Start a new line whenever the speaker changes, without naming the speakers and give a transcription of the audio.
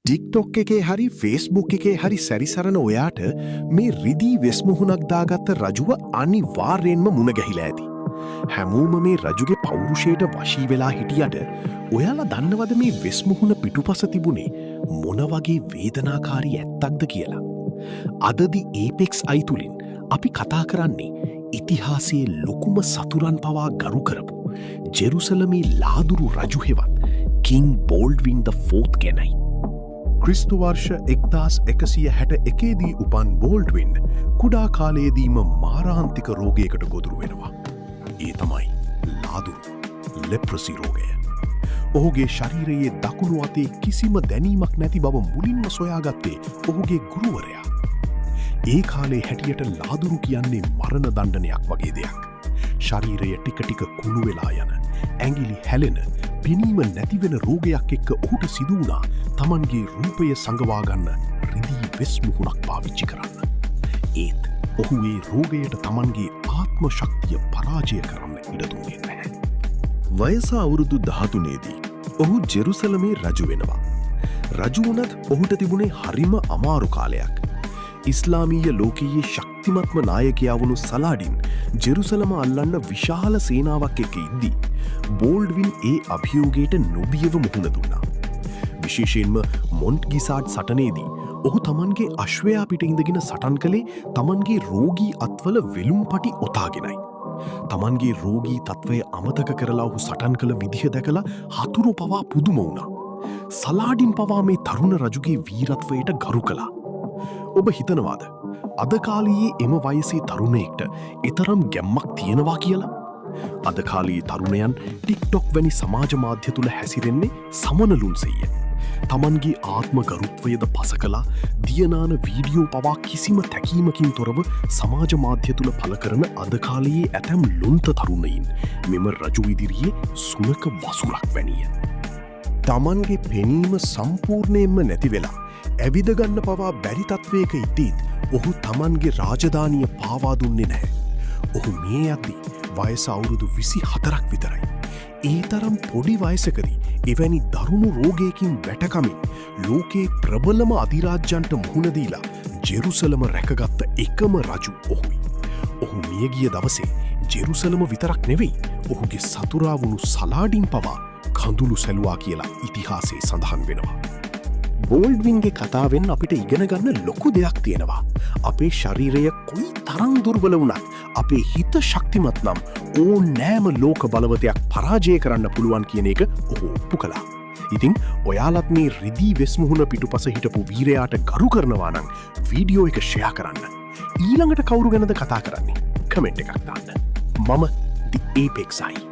TikTok එකේ හරි Facebook එකේ හරි සැරිසරන ඔයාට මේ රිදී වෙස්මුහුණක් දාගත්ත රජුව අනිවාර්යෙන්ම මුණගැහිලා ඇති. හැමෝම මේ රජුගේ පෞරුෂයට වශී වෙලා හිටියට ඔයාලා දන්නවද මේ වෙස්මුහුණ පිටුපස තිබුණේ මොන වගේ වේදනාකාරී ඇත්තක්ද කියලා. අදදි ඒපෙක්ස් අයිතුලින් අපි කතා කරන්නේ ඉතිහාසයේ ලොකුම සතුරන් පවා ගරු කරපු ජෙරුසලමේ ලාදුරු රජු හෙවත් කිං බෝල්ඩ්වින් ද ෆෝත් ගැනයි. ක්‍රිස්තු වර්ෂ 1161දී උපන් බෝල්ඩ්වින් කුඩා කාලයේදීම මාරාන්තික රෝගයකට ගොදුරු වෙනවා. ඒ තමයි ලාදුරු ලෙප්‍රසි රෝගය. ඔහුගේ ශරීරයේ දකුණු අතේ කිසිම දැනීමක් නැති බව මුලින්ම සොයාගත්තේ ඔහුගේ ගුරුවරයා. ඒ කාලේ හැටියට ලාදුරු කියන්නේ මරණ දණ්ඩනයක් වගේ දෙයක්. ශරීරය ටික ටික කුණු වෙලා යන, ඇඟිලි හැලෙන, පෙනීම නැතිවෙන රෝගයක් එක්ක ඔහුට සිදු වුණා තමන්ගේ රූපය සඟවා ගන්න රිදී වෙස්මුහුණක් පාවිච්චි කරන්න. ඒත් ඔහු ඒ රෝගයට තමන්ගේ ආත්ම ශක්තිය පරාජය කරන්න ඉඩ දුන්නේ නැහැ. වයස අවුරුදු 13දී ඔහු ජෙරුසලමේ රජු වෙනවා. රජු වුණත් ඔහුට තිබුණේ හරිම අමාරු කාලයක්. ඉස්ලාමීය ලෝකයේ ශක්තිමත්ම නායකයා වුණු සලාඩින් ජෙරුසලම අල්ලන්න විශාල සේනාවක් එක්ක ඉද්දී බෝල්ඩ්වින් ඒ අභියෝගයට නොබියව මුහුණ දුන්නා. විශේෂයෙන්ම මොන්ට්ගිසාඩ් සටනේදී ඔහු තමන්ගේ අශ්වයා පිට ඉඳගෙන සටන් කළේ තමන්ගේ රෝගී අත්වල වෙලුම් පටි ඔතාගෙනයි. තමන්ගේ රෝගී තත්ත්වය අමතක කරලා ඔහු සටන් කළ විදිහ දැකලා හතුරු පවා පුදුම වුණා. සලාඩින් පවා මේ තරුණ රජුගේ වීරත්වයට ගරු කළා. ඔබ හිතනවාද අද කාලයේ එම වයසේ තරුණයෙක්ට එතරම් ගැම්මක් තියෙනවා කියලා? අද කාලයේ තරුණයන් ටික්ටොක් වැනි සමාජ මාධ්‍ය තුළ හැසිරෙන්නේ සමනලුන්සෙය. තමන්ගේ ආත්ම ගරුත්වයද පස කලා දියනාන වීඩියෝ පවා කිසිම තැකීමකින් තොරව සමාජ මාධ්‍ය තුළ පල කරන අද කාලයේ ඇතැම් ලොන්ත තරුණයින් මෙම රජු ඉදිරියේ සුනක වසුරක් වැනිය. තමන්ගේ පෙනීම සම්පූර්ණයෙන්ම නැති වෙලා ඇවිදගන්න පවා බැරි තත්වයක ඉද්දීත් ඔහු තමන්ගේ රාජධානිය පාවා දුන්නේ නැහැ. ඔහු මේ යද්දී වයස අවුරුදු 24ක් විතරයි. ඒ තරම් පොඩි වයසකදී එවැනි දරුණු රෝගයකින් වැටකමින් ලෝකයේ ප්‍රබලම අධිරාජ්‍යන්ට මුහුණ දීලා ජෙරුසලම රැකගත්ත එකම රජු ඔහුයි. ඔහු මියගිය දවසේ ජෙරුසලම විතරක් නෙවෙයි ඔහුගේ සතුරා වුණු සලාඩින් පවා කඳුළු සැලුවා කියලා ඉතිහාසයේ සඳහන් වෙනවා. බෝල්ඩ්වින්ගේ කතාවෙන් අපිට ඉගෙන ගන්න ලොකු දෙයක් තියෙනවා. අපේ ශරීරය කොයි තරම් දුර්වල වුණත් අපේ හිත ශක්තිමත් නම් ඕනෑම ලෝක බලවතයක් පරාජය කරන්න පුළුවන් කියන එක ඔහු ඔප්පු කළා. ඉතින් ඔයාලත් මේ රිදී වෙස්මුහුණ පිටුපස හිටපු වීරයාට ගරු කරනවා නම් වීඩියෝ එක ෂෙයා කරන්න. ඊළඟට කවුරු ගැනද කතා කරන්නේ? කමෙන්ට් එකක් දාන්න. මම දී ඒපෙක්ස්යි.